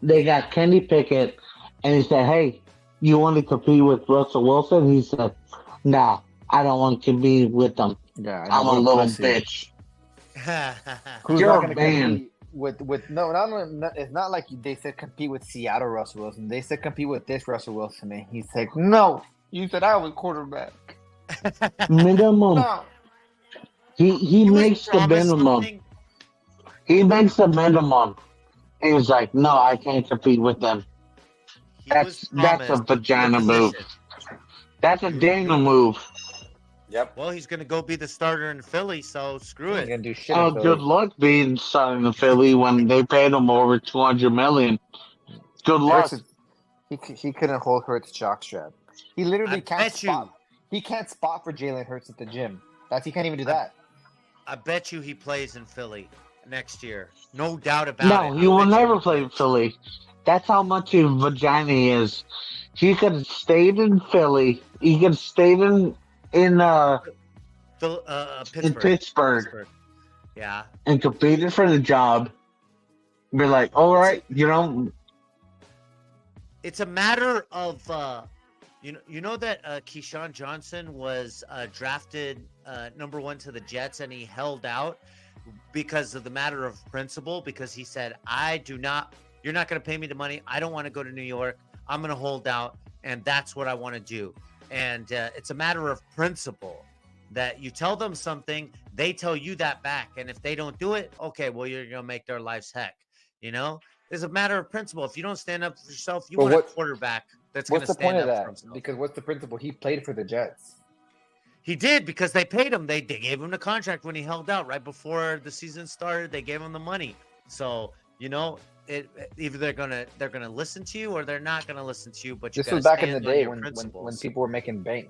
they got Kenny Pickett, and he said, "Hey, you want to compete with Russell Wilson?" He said, "Nah, I don't want to compete with them. Yeah, I'm a what little pussy. bitch." Who's You're not a going to man. compete with no? Not only, it's not like they said compete with Seattle Russell Wilson. They said compete with this Russell Wilson, and he's like, no. You said I was quarterback. Minimum. No. He He was makes the promised minimum. something. He makes the minimum. He was like, "No, I can't compete with them." He was That's a promised the vagina move. position. That's a Daniel move. Yep. Well, he's gonna go be the starter in Philly, so screw He ain't it. gonna do shit Oh, in good Philly. luck being signed to Philly when they paid him over 200 million. Good luck. Hurts. He couldn't hold Hurts' jockstrap. He literally I can't bet you. spot. He can't spot for Jalen Hurts at the gym. He can't even do I, that. I bet you he plays in Philly next year. No doubt about No, it. he I will bet you never he play in plays. Philly. That's how much of a vagina he is. He could have stayed in Philly. He could have stayed in Pittsburgh. Pittsburgh Pittsburgh. Yeah. and competed for the job. Be like, all It's right, it's a matter of you know that Keyshawn Johnson was drafted number 1 to the Jets, and he held out because of the matter of principle, because he said, you're not going to pay me the money. I don't want to go to New York. I'm going to hold out, and that's what I want to do. And it's a matter of principle that you tell them something, they tell you that back. And if they don't do it, okay, well, you're going to make their lives heck. It's a matter of principle. If you don't stand up for yourself, you want a quarterback that's going to What's the point stand of up for that? himself. Because what's the principle? He played for the Jets. He did, because they paid him. They gave him the contract when he held out right before the season started. They gave him the money. So either they're gonna listen to you or they're not gonna listen to you. But you This was gotta back in the stand on day your when principles. people were making bank.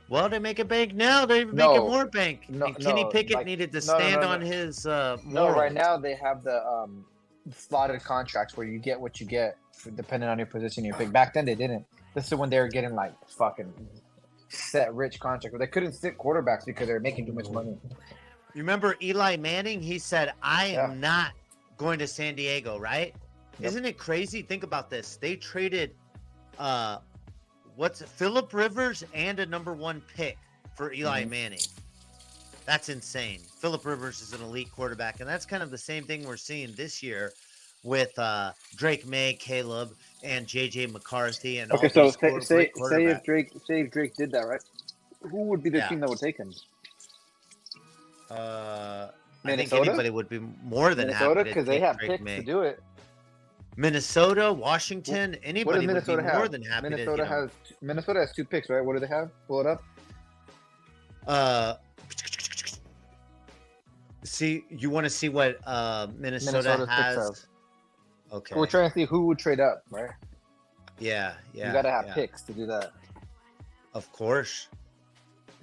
Well, they make a bank now. They're No. making more bank. No, And Kenny no, Pickett like- needed to no, no, stand no, on no. his No, morals. right now they have the slotted contracts where you get what you get depending on your position, your pick. Back then they didn't. This is when they were getting like fucking set rich contracts, but they couldn't sit quarterbacks because they were making too much money. You remember Eli Manning? He said, "I am Yeah. not going to San Diego." Right? Yep. Isn't it crazy? Think about this. They traded Phillip Rivers and a number 1 pick for Eli Manning. That's insane. Phillip Rivers is an elite quarterback, and that's kind of the same thing we're seeing this year with Drake May, Caleb, and JJ McCarthy, and Okay, all so these say great if quarterbacks. Drake did that, right? Who would be the Yeah. team that would take him? I think Minnesota? anybody would be more than Minnesota, happy to because they take have Drake picks May. to do it. More Washington, anybody would be more than happy to get him. Minnesota has 2 picks, right? What do they have? Pull it up. See, you want to see what Minnesota Minnesota's picks has? Okay. So we're trying to see who would trade up, right? Yeah. You got to have picks to do that. Of course.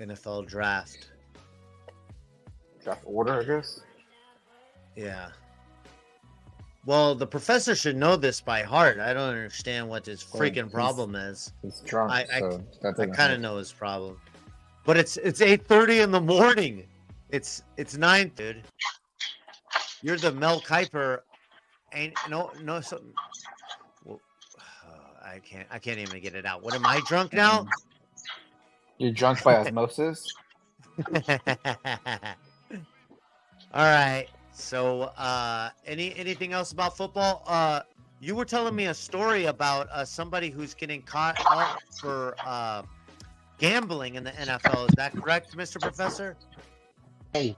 NFL draft. Draft order, I guess. Yeah. Well, the professor should know this by heart. I don't understand what his freaking problem is. He's drunk, I that kind of know his problem. But it's 8:30 in the morning. It's 9, dude. You're the Mel Kiper. Ain't no something. Well, I can't even get it out. What, am I drunk now? You're drunk by osmosis. All right. So, anything else about football? You were telling me a story about somebody who's getting caught up for gambling in the NFL. Is that correct, Mr. Professor? Hey,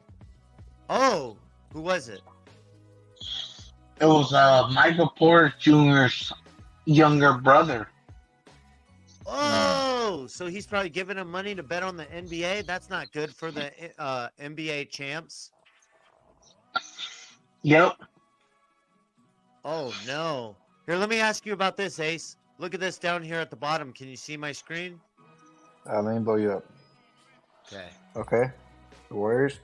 Oh, who was it? it was Michael Porter Jr.'s younger brother. Oh, so he's probably giving him money to bet on the NBA. That's not good for the NBA champs. Yep. Oh no. Here, let me ask you about this, Ace. Look at this down here at the bottom. Can you see my screen? Let me blow you up. Okay. Okay. The Warriors.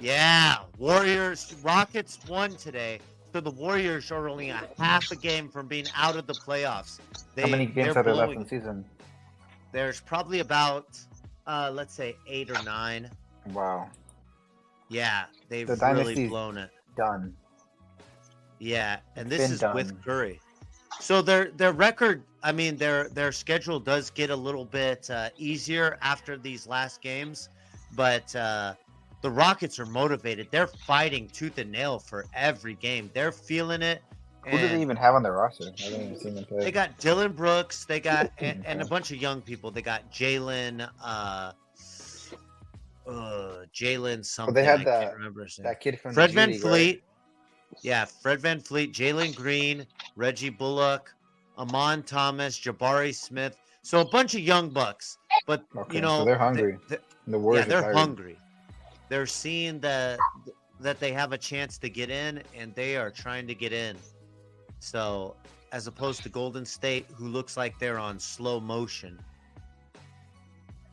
Yeah, Warriors. Rockets won today, so the Warriors are only a half a game from being out of the playoffs. How many games are there left in the season? There's probably about, let's say 8 or 9. Wow. Yeah, they've The really dynasty's blown it. done. Yeah, and It's this been is done. with Curry. So their record, I mean, their schedule does get a little bit easier after these last games, but the Rockets are motivated. They're fighting tooth and nail for every game. They're feeling it. Who do they even have on their roster? I haven't even seen them play. They got Dylan Brooks. They got and a bunch of young people. They got Jalen. Jalen something. Well, they had I can't remember his name. that kid from Fred the G Van League, Fleet. right? Yeah, Fred Van Fleet, Jalen Green, Reggie Bullock. Amon Thomas, Jabari Smith. So a bunch of young bucks. But, you Okay, so know, they're hungry. The yeah, Warriors are they're tired. hungry. They're seeing that they have a chance to get in, and they are trying to get in. So, as opposed to Golden State, who looks like they're on slow motion.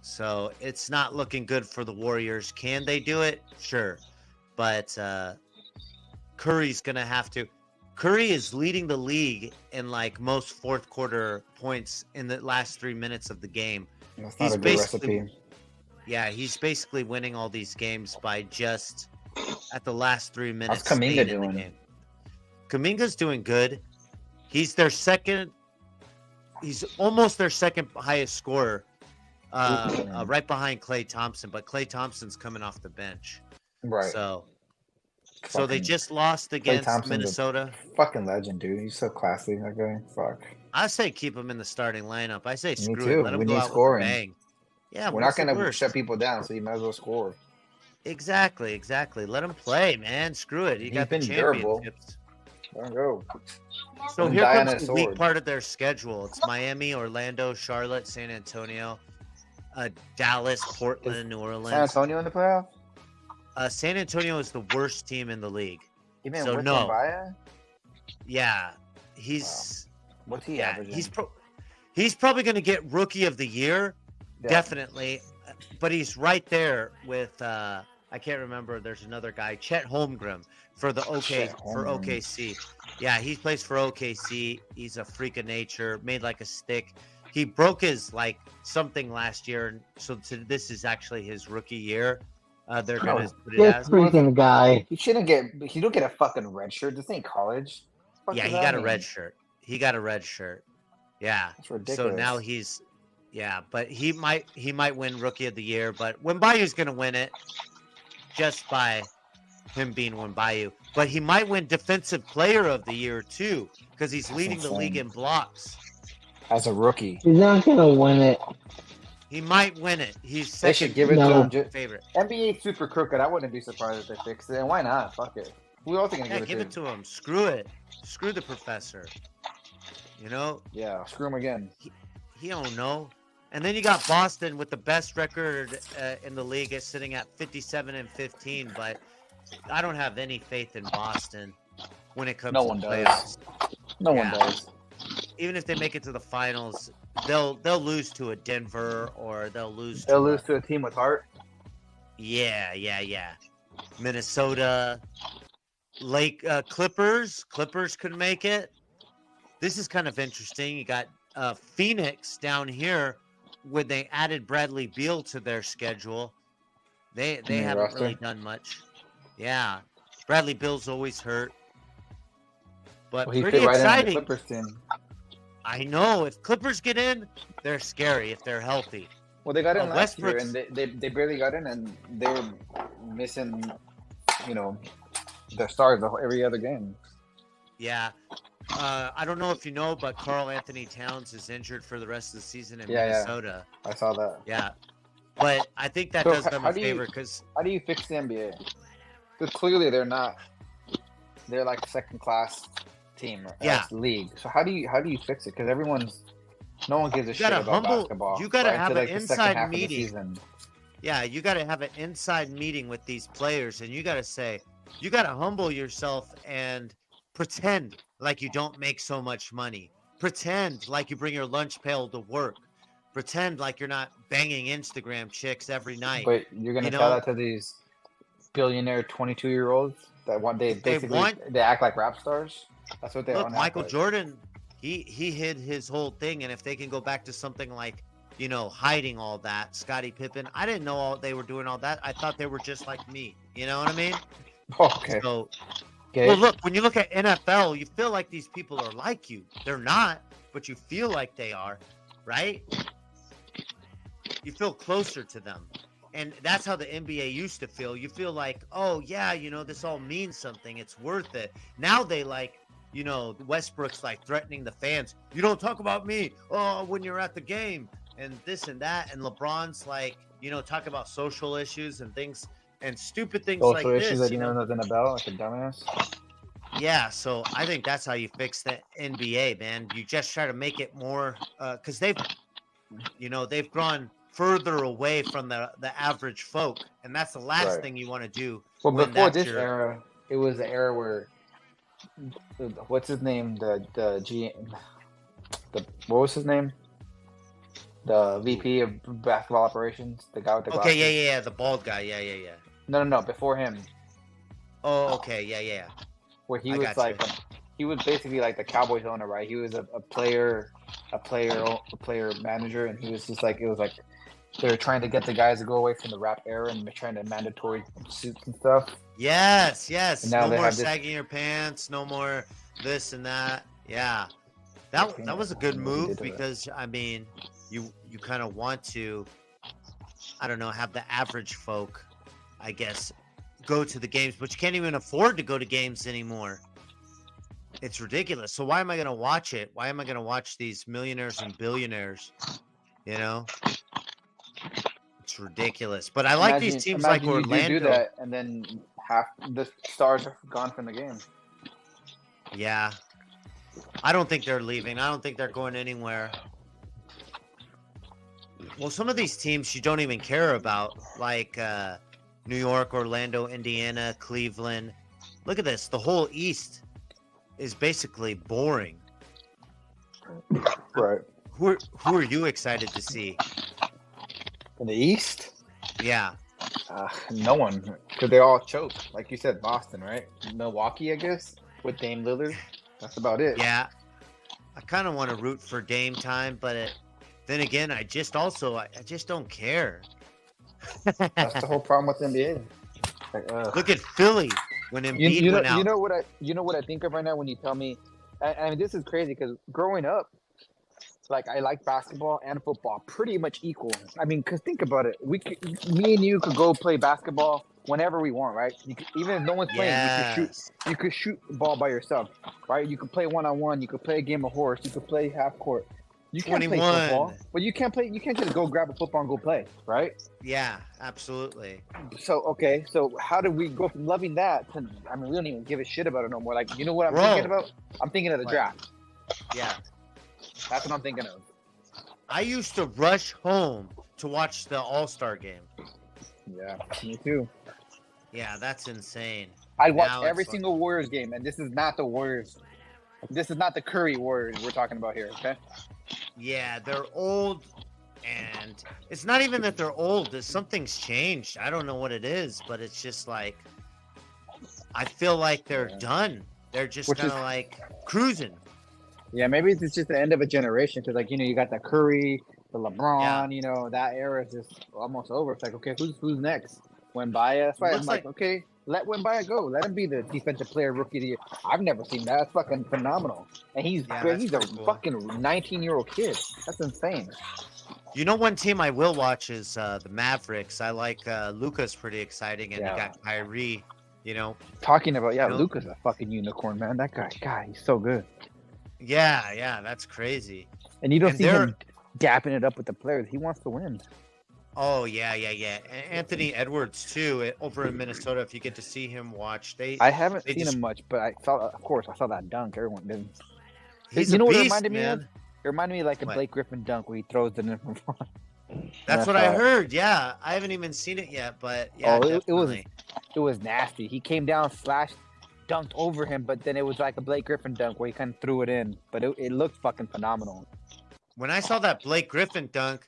So, it's not looking good for the Warriors. Can they do it? Sure. But Curry's going to have to. Curry is leading the league in like most fourth quarter points in the last 3 minutes of the game. That's not a good recipe. Yeah, he's basically winning all these games by just at the last 3 minutes. How's Kuminga in the doing? game. Kuminga's doing good. He's their second. He's almost their second highest scorer, right behind Klay Thompson. But Klay Thompson's coming off the bench, Right. So they just lost against Minnesota. Fucking legend, dude. He's so classy, that guy. Fuck. I say keep him in the starting lineup. I say screw too. it. Let him We go need out scoring. with a bang. Yeah, we're not gonna shut people down, so you might as well score. Exactly. Let him play, man. Screw it. He got the championships. There we go. So here comes the weak part of their schedule. It's Miami, Orlando, Charlotte, San Antonio, Dallas, Portland, New Orleans. San Antonio in the playoff? San Antonio is the worst team in the league. Even so with no. Mbaya? Yeah, he's. Wow. What's he averaging? He's probably going to get Rookie of the Year, definitely. But he's right there with I can't remember. There's another guy, Chet Holmgren for OKC. Yeah, he plays for OKC. He's a freak of nature, made like a stick. He broke his like something last year, so this is actually his rookie year. They're gonna put it as freaking guy. He shouldn't get. He don't get a fucking red shirt. This ain't college. Yeah, he got a red shirt. Yeah, that's ridiculous. So now he's. Yeah, but he might win Rookie of the Year, but Wembayu's gonna win it just by him being Wembayu. But he might win Defensive Player of the Year too, because he's leading the league in blocks. As a rookie, he's not gonna win it. He might win it. He's second. They should give it to him. Favorite. NBA super crooked. I wouldn't be surprised if they fixed it. And why not? Fuck it. Who else are gonna give it to him? Screw it. Screw the professor. You know? Yeah. Screw him again. He don't know. And then you got Boston with the best record in the league, is sitting at 57-15. But I don't have any faith in Boston when it comes to playoffs. No one does. Even if they make it to the finals, they'll lose to a Denver, or they'll lose to a team with heart. Yeah. Minnesota, Clippers could make it. This is kind of interesting. You got Phoenix down here when they added Bradley Beal to their schedule. They haven't really done much. Yeah, Bradley Beal's always hurt, but pretty exciting. Right, Clippers team. I know. If Clippers get in, they're scary if they're healthy. Well, they got in last year, and they barely got in, and they were missing, their stars every other game. Yeah. I don't know if you know, but Karl Anthony Towns is injured for the rest of the season in Minnesota. I saw that. Yeah. But I think that does them a favor because... How do you fix the NBA? Because clearly they're not... They're like second-class team league. So how do you fix it? Because no one gives a shit about basketball. You got to have an inside meeting. Yeah, you got to have an inside meeting with these players, and you got to say, you got to humble yourself and pretend like you don't make so much money. Pretend like you bring your lunch pail to work. Pretend like you're not banging Instagram chicks every night. Wait, you're gonna tell that to these billionaire 22-year-olds that they act like rap stars? That's what they want. Michael Jordan, he hid his whole thing, and if they can go back to something like, hiding all that, Scottie Pippen, I didn't know they were doing all that. I thought they were just like me. You know what I mean? Okay. So, well, look, when you look at NFL, you feel like these people are like you. They're not, but you feel like they are, right? You feel closer to them. And that's how the NBA used to feel. You feel like, oh, yeah, this all means something. It's worth it. Now they Westbrook's like threatening the fans. You don't talk about me. Oh, when you're at the game and this and that. And LeBron's like, talk about social issues and things and stupid things like this. Social issues that you know nothing about, like a dumbass. Yeah, so I think that's how you fix the NBA, man. You just try to make it more, because they've gone further away from the average folk, and that's the last Right. thing you want to do Well, when before that's this your. era, it was the era where what's his name? The G the what was his name? The VP of basketball operations, the guy with the Okay, glasses. yeah, the bald guy, yeah. No, before him, Oh, okay, yeah. where he I was got you. like, he was basically like the Cowboys owner, right? He was a player manager, and he was just like, it was like they were trying to get the guys to go away from the rap era and trying to mandatory suits and stuff. And Yes. now No they more have this. sagging your pants. No more this and that. Yeah, I that was a good don't know what he did move to that. because I mean, you kind of want to, I don't know, have the average folk, I guess, go to the games, but you can't even afford to go to games anymore. It's ridiculous. So why am I going to watch it? Why am I going to watch these millionaires and billionaires? You know, it's ridiculous. But I like these teams like Imagine you do Orlando. that, and then half the stars are gone from the game. Yeah. I don't think they're leaving. I don't think they're going anywhere. Well, some of these teams you don't even care about, like New York, Orlando, Indiana, Cleveland. Look at this. The whole East is basically boring. Right. Who are you excited to see? In the East, Yeah. no one, because they all choke. Like you said, Boston, right? Milwaukee, I guess, with Dame Lillard. That's about it. Yeah. I kind of want to root for Dame time, but then again, I just don't care. That's the whole problem with the NBA. Like, Look at Philly when Embiid went out. you know what I think of right now when you tell me. I mean, this is crazy because growing up, like I like basketball and football pretty much equal. I mean, because think about it, me and you could go play basketball whenever we want, right? Even if no one's playing, Yes. you could shoot the ball by yourself, right? You could play 1-on-1, you could play a game of horse, you could play half court. You can't play 21. football, but you can't just go grab a football and go play, right? Yeah, absolutely. So how did we go from loving that to, I mean, we don't even give a shit about it no more. Like, you know what I'm Bro. thinking about? I'm thinking of the What? draft. Yeah. That's what I'm thinking of. I used to rush home to watch the All-Star game. Yeah, me too. Yeah, that's insane. I'd watch Now every it's single Warriors game, and this is not the Warriors. This is not the Curry Warriors we're talking about here, okay? Yeah, they're old, and it's not even that they're old. Something's changed. I don't know what it is, but it's just like I feel like they're done. They're just kind of like cruising. Yeah, maybe it's just the end of a generation because, like, you got the Curry, the LeBron, that era is just almost over. It's like, okay, who's next? Wembanyama. That's why I'm like, okay, let Wembanyama go. Let him be the defensive player rookie of the year. I've never seen that. That's fucking phenomenal. And he's a cool. fucking 19-year-old kid. That's insane. You know, one team I will watch is the Mavericks. I like Luka's pretty exciting, and you got Kyrie. Talking about Luka's a fucking unicorn, man. That guy, God, he's so good. Yeah, that's crazy. And you don't see him dapping it up with the players. He wants to win. Oh yeah. Anthony Edwards too, over in Minnesota. If you get to see him watch, I haven't seen him much, but I saw that dunk. Everyone did. He's a beast, what it reminded me man. of? It reminded me of like a Blake Griffin dunk where he throws it in from front. That's what I heard. Yeah, I haven't even seen it yet, but yeah, it was nasty. He came down, dunked over him, but then it was like a Blake Griffin dunk where he kind of threw it in, but it looked fucking phenomenal. When I saw that Blake Griffin dunk,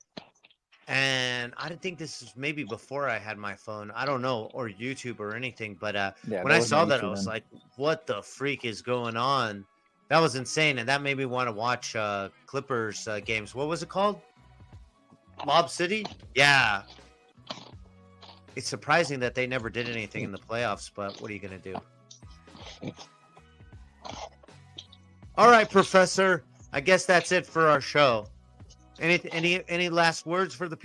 and I think this is maybe before I had my phone, I don't know, or YouTube or anything, but when I saw that, I was like, what the freak is going on? That was insane, and that made me want to watch Clippers games. What was it called? Lob City? Yeah. It's surprising that they never did anything in the playoffs, but what are you going to do? All right, Professor. I guess that's it for our show. Any last words for the people?